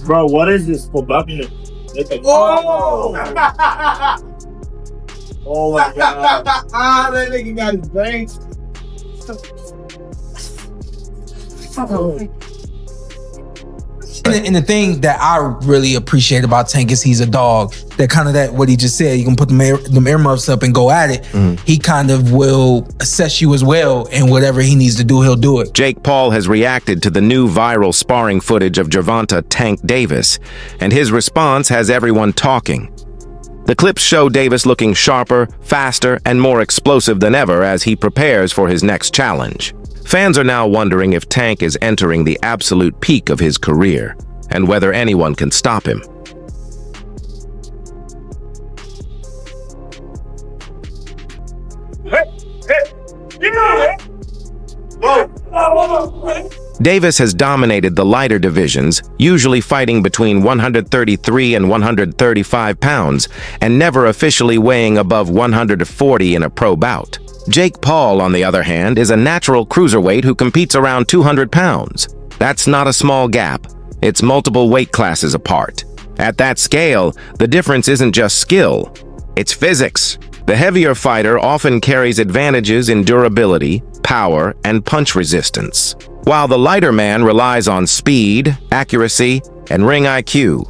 Bro, what is this for bucket? Oh! Oh my god. That nigga got his veins. And the thing that I really appreciate about Tank is he's a dog. That kind of that what he just said. You can put them earmuffs up and go at it. He kind of will assess you as well, and whatever he needs to do, he'll do it. Jake Paul has reacted to the new viral sparring footage of Gervonta "Tank" Davis, and his response has everyone talking. The clips show Davis looking sharper, faster, and more explosive than ever as he prepares for his next challenge. Fans are now wondering if Tank is entering the absolute peak of his career, and whether anyone can stop him. Davis has dominated the lighter divisions, usually fighting between 133 and 135 pounds, and never officially weighing above 140 in a pro bout. Jake Paul, on the other hand, is a natural cruiserweight who competes around 200 pounds. That's not a small gap. It's multiple weight classes apart. At that scale, the difference isn't just skill, it's physics. The heavier fighter often carries advantages in durability, power, and punch resistance, while the lighter man relies on speed, accuracy, and ring IQ.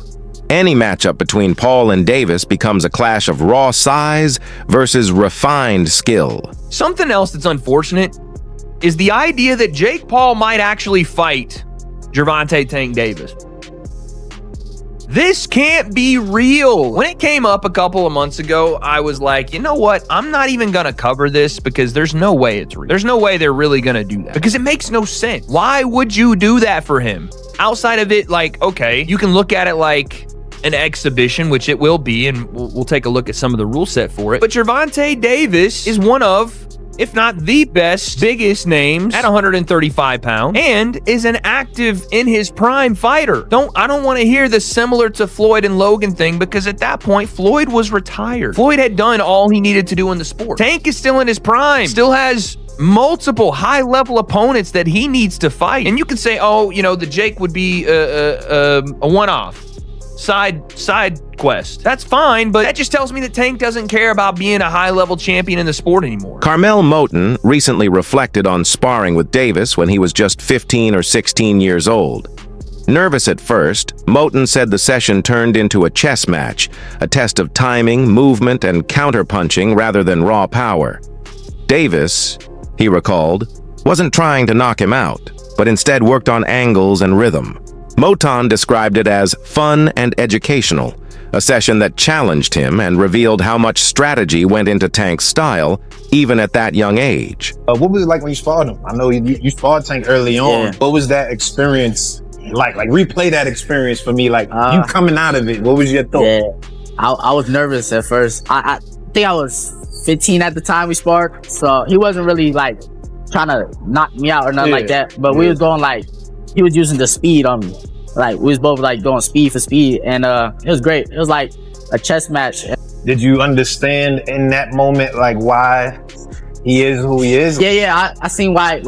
Any matchup between Paul and Davis becomes a clash of raw size versus refined skill. Something else that's unfortunate is the idea that Jake Paul might actually fight Gervonta "Tank" Davis. This can't be real. When it came up a couple of months ago, I was like, you know what? I'm not even going to cover this because there's no way it's real. There's no way they're really going to do that because it makes no sense. Why would you do that for him? Outside of it, like, okay, you can look at it like an exhibition, which it will be, and we'll take a look at some of the rule set for it. But Gervonta Davis is one of, if not the best, biggest names at 135 pounds and is an active in his prime fighter. I don't want to hear the similar to Floyd and Logan thing because at that point, Floyd was retired. Floyd had done all he needed to do in the sport. Tank is still in his prime, still has multiple high-level opponents that he needs to fight. And you can say, oh, you know, the Jake would be a one-off. Side quest. That's fine, but that just tells me that Tank doesn't care about being a high-level champion in the sport anymore. Carmel Moten recently reflected on sparring with Davis when he was just 15 or 16 years old. Nervous at first, Moten said the session turned into a chess match, a test of timing, movement, and counter-punching rather than raw power. Davis, he recalled, wasn't trying to knock him out, but instead worked on angles and rhythm. Moten described it as fun and educational, a session that challenged him and revealed how much strategy went into Tank's style, even at that young age. What was it like when you sparred him? I know you sparred Tank early on. Yeah. What was that experience like? Like, replay that experience for me. Like, you coming out of it, what was your thought? Yeah, I was nervous at first. I think I was 15 at the time we sparred, so he wasn't really like trying to knock me out or nothing like that. But we was going like, he was using the speed on me. Like, we was both like going speed for speed, and it was great. It was like a chess match. Did you understand in that moment like why he is who he is? Yeah, I seen why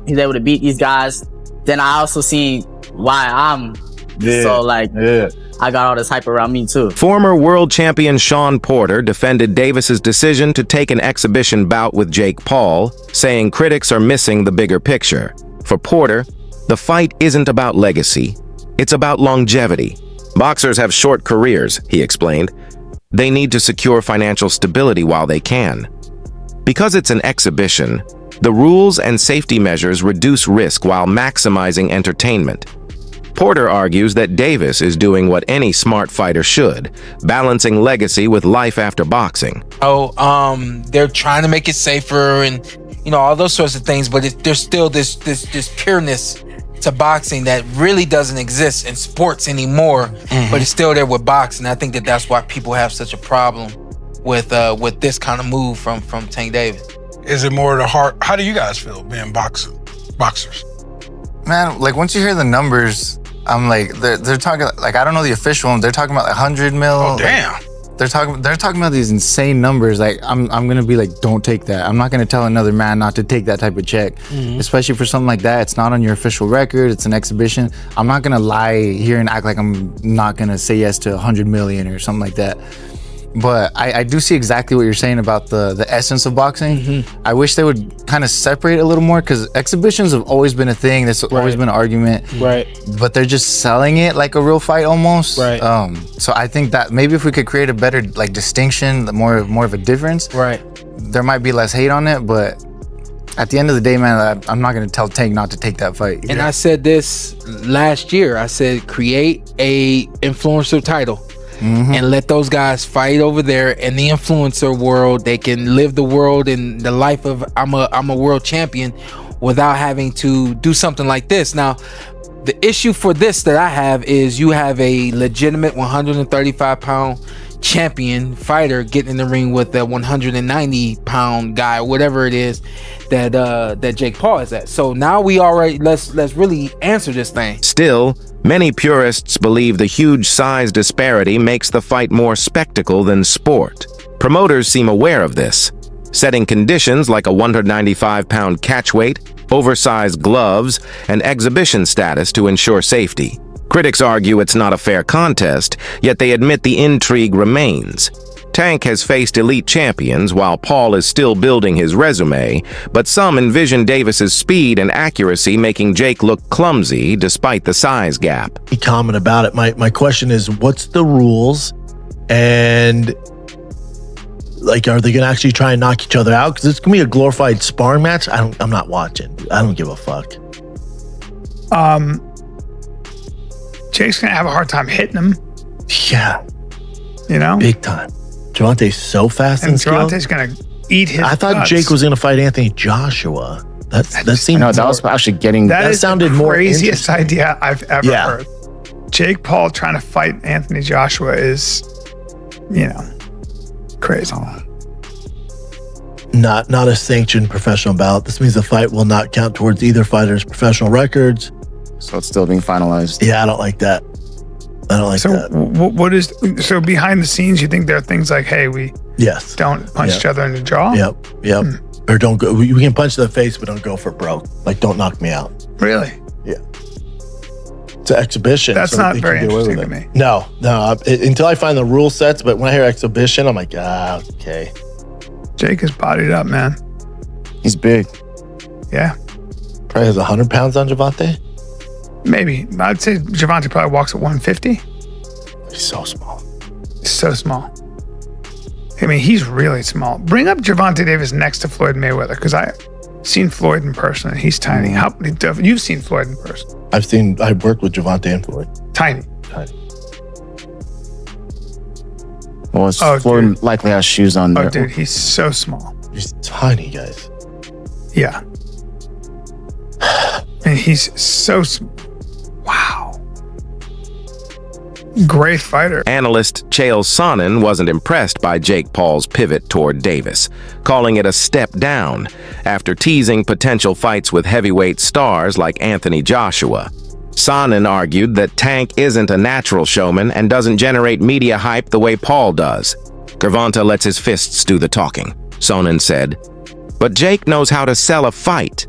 he's able to beat these guys. Then I also seen why I'm so like I got all this hype around me too. Former world champion Shawn Porter defended Davis's decision to take an exhibition bout with Jake Paul, saying critics are missing the bigger picture. For Porter, the fight isn't about legacy, it's about longevity. Boxers have short careers, he explained. They need to secure financial stability while they can. Because it's an exhibition, the rules and safety measures reduce risk while maximizing entertainment. Porter argues that Davis is doing what any smart fighter should, balancing legacy with life after boxing. They're trying to make it safer and, you know, all those sorts of things, but there's still this pureness to boxing that really doesn't exist in sports anymore, but it's still there with boxing. I think that's why people have such a problem with this kind of move from Tank Davis. Is it more the heart? How do you guys feel being boxers? Man, like, once you hear the numbers, I'm like, they're talking, like, I don't know the official one. They're talking about like 100 mil. Oh, damn. they're talking about these insane numbers. Like I'm gonna be like, don't take that. I'm not gonna tell another man not to take that type of check, especially for something like that. It's not on your official record. It's an exhibition. I'm not gonna lie here and act like I'm not gonna say yes to 100 million or something like that. But I do see exactly what you're saying about the essence of boxing. I wish they would kind of separate a little more, because exhibitions have always been a thing. There's always been an argument. Right. But they're just selling it like a real fight almost. Right. So I think that maybe if we could create a better like distinction, more of a difference. Right. There might be less hate on it, but at the end of the day, man, I'm not gonna tell Tank not to take that fight. And I said this last year. I said, create a influencer title. And let those guys fight over there in the influencer world. They can live the world and the life of I'm a world champion without having to do something like this. Now, the issue for this that I have is you have a legitimate 135-pound champion fighter getting in the ring with a 190-pound guy, whatever it is that Jake Paul is at. So now we already let's really answer this thing. Still, many purists believe the huge size disparity makes the fight more spectacle than sport. Promoters seem aware of this, setting conditions like a 195-pound catch weight, oversized gloves, and exhibition status to ensure safety. Critics argue it's not a fair contest, yet they admit the intrigue remains. Tank has faced elite champions while Paul is still building his resume, but some envision Davis's speed and accuracy making Jake look clumsy despite the size gap. Comment about it. My question is, what's the rules? And like, are they gonna actually try and knock each other out? Because it's gonna be a glorified sparring match. I'm not watching. I don't give a fuck. Jake's gonna have a hard time hitting him. Yeah, you know, big time. Gervonta's so fast and skilled. Gervonta's gonna eat his I thought guts. Jake was gonna fight Anthony Joshua. That seemed. No, that was actually getting. That sounded the more craziest idea I've ever Yeah. heard. Jake Paul trying to fight Anthony Joshua is, you know, crazy. Not a sanctioned professional bout. This means the fight will not count towards either fighter's professional records. So it's still being finalized. Yeah, I don't like that. I don't like that. What is so behind the scenes? You think there are things like, hey, we Yes. don't punch each other in the jaw? Yep. Or don't go. We can punch to the face, but don't go for broke. Like, don't knock me out. Really? Yeah. It's an exhibition. That's so not they very can get away interesting with to it. me. No. Until I find the rule sets, but when I hear exhibition, I'm like, okay. Jake is bodied up, man. He's big. Yeah. Probably has 100 pounds on Gervonta. Maybe. I'd say Gervonta probably walks at 150. He's so small. He's so small. I mean, he's really small. Bring up Gervonta Davis next to Floyd Mayweather, because I've seen Floyd in person and he's tiny. You've seen Floyd in person. I've worked with Gervonta and Floyd. Tiny. Well, Floyd likely has shoes on there. Oh, dude, he's so small. He's tiny, guys. Yeah. And he's so wow. Great fighter. Analyst Chael Sonnen wasn't impressed by Jake Paul's pivot toward Davis, calling it a step down after teasing potential fights with heavyweight stars like Anthony Joshua. Sonnen argued that Tank isn't a natural showman and doesn't generate media hype the way Paul does. Gervonta lets his fists do the talking, Sonnen said. But Jake knows how to sell a fight.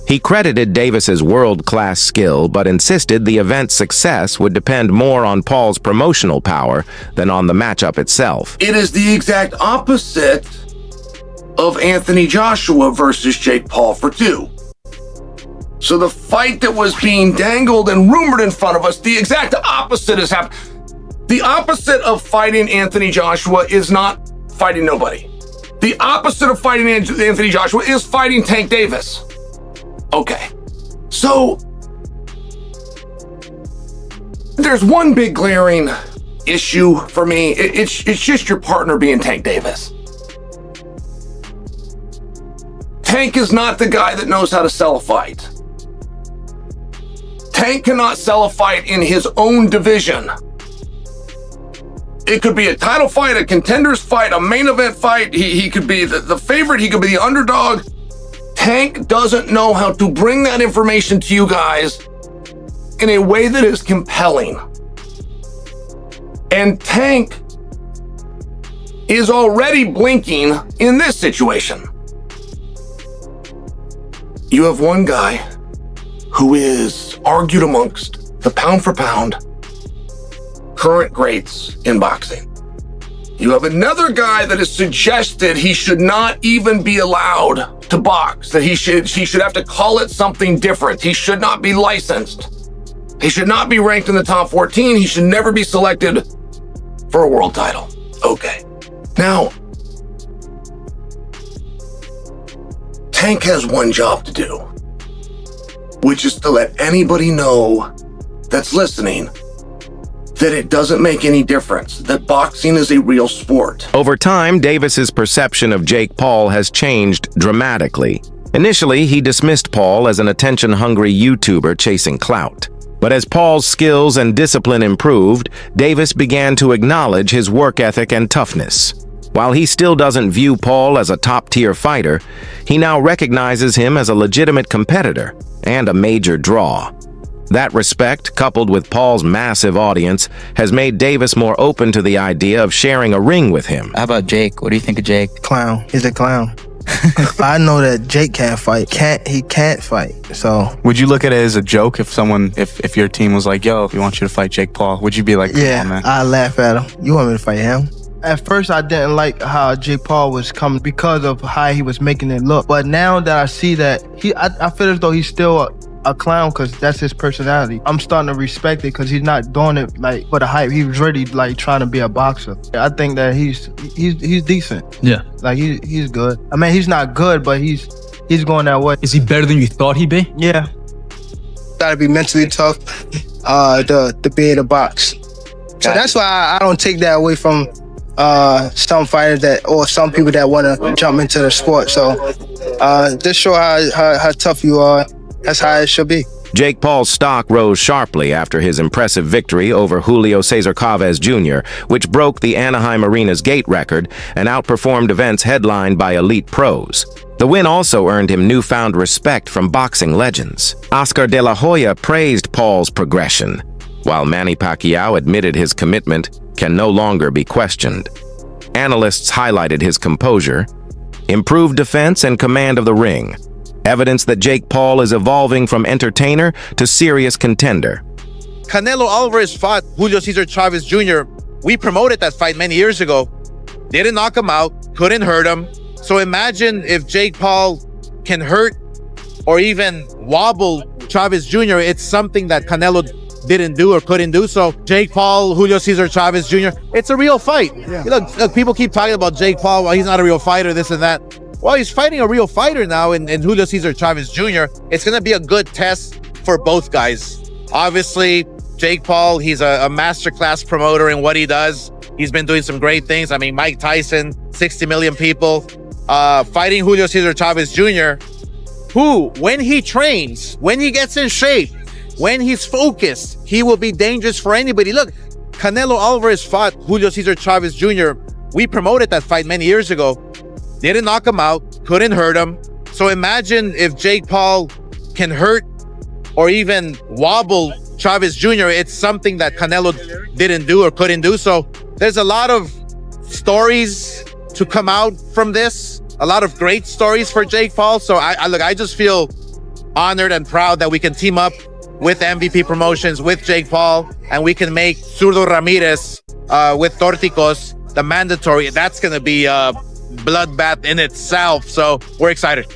He credited Davis's world-class skill, but insisted the event's success would depend more on Paul's promotional power than on the matchup itself. It is the exact opposite of Anthony Joshua versus Jake Paul for 2. So the fight that was being dangled and rumored in front of us, the exact opposite has happened. The opposite of fighting Anthony Joshua is not fighting nobody. The opposite of fighting Anthony Joshua is fighting Tank Davis. Okay, so there's one big glaring issue for me. It's just your partner being Tank Davis. Tank is not the guy that knows how to sell a fight. Tank cannot sell a fight in his own division. It could be a title fight, a contenders fight, a main event fight. He could be the favorite, he could be the underdog. Tank doesn't know how to bring that information to you guys in a way that is compelling. And Tank is already blinking in this situation. You have one guy who is argued amongst the pound for pound current greats in boxing. You have another guy that has suggested he should not even be allowed to box, that he should have to call it something different. He should not be licensed. He should not be ranked in the top 14. He should never be selected for a world title. Okay. Now, Tank has one job to do, which is to let anybody know that's listening that it doesn't make any difference, that boxing is a real sport. Over time, Davis's perception of Jake Paul has changed dramatically. Initially, he dismissed Paul as an attention-hungry YouTuber chasing clout. But as Paul's skills and discipline improved, Davis began to acknowledge his work ethic and toughness. While he still doesn't view Paul as a top-tier fighter, he now recognizes him as a legitimate competitor and a major draw. That respect, coupled with Paul's massive audience, has made Davis more open to the idea of sharing a ring with him. How about Jake? What do you think of Jake? Clown. He's a clown. I know that Jake can't fight. He can't fight. So Would you look at it as a joke if your team was like, yo, we want you to fight Jake Paul? Would you be like, yeah, oh, man? I laugh at him. You want me to fight him? At first, I didn't like how Jake Paul was coming because of how he was making it look. But now that I see that, I feel as though he's still a clown because that's his personality. I'm starting to respect it because he's not doing it like for the hype. He was really like trying to be a boxer. I think that he's decent. Yeah. Like he's good. I mean, he's not good, but he's going that way. Is he better than you thought he'd be? Yeah. Gotta be mentally tough to be able to box. So that's why I don't take that away from some fighters or some people that want to jump into the sport. So just show how tough you are. That's how it should be. Jake Paul's stock rose sharply after his impressive victory over Julio Cesar Chavez Jr., which broke the Anaheim Arena's gate record and outperformed events headlined by elite pros. The win also earned him newfound respect from boxing legends. Oscar De La Hoya praised Paul's progression, while Manny Pacquiao admitted his commitment can no longer be questioned. Analysts highlighted his composure, improved defense, and command of the ring, evidence that Jake Paul is evolving from entertainer to serious contender. Canelo Alvarez fought Julio Cesar Chavez Jr. We promoted that fight many years ago. Didn't knock him out, couldn't hurt him. So imagine if Jake Paul can hurt or even wobble Chavez Jr. It's something that Canelo didn't do or couldn't do. So Jake Paul, Julio Cesar Chavez Jr., it's a real fight. Yeah. Look, people keep talking about Jake Paul, well, he's not a real fighter, this and that. Well, he's fighting a real fighter now in Julio Cesar Chavez Jr. It's going to be a good test for both guys. Obviously, Jake Paul, he's a masterclass promoter in what he does. He's been doing some great things. I mean, Mike Tyson, 60 million people, fighting Julio Cesar Chavez Jr., who, when he trains, when he gets in shape, when he's focused, he will be dangerous for anybody. Look, Canelo Alvarez fought Julio Cesar Chavez Jr. We promoted that fight many years ago. Didn't knock him out, couldn't hurt him. So imagine if Jake Paul can hurt or even wobble Chavez Jr. It's something that Canelo didn't do or couldn't do. So there's a lot of stories to come out from this, a lot of great stories for Jake Paul. So I just feel honored and proud that we can team up with MVP Promotions, with Jake Paul, and we can make Zurdo Ramirez with Torticos the mandatory. That's going to be bloodbath in itself. So we're excited.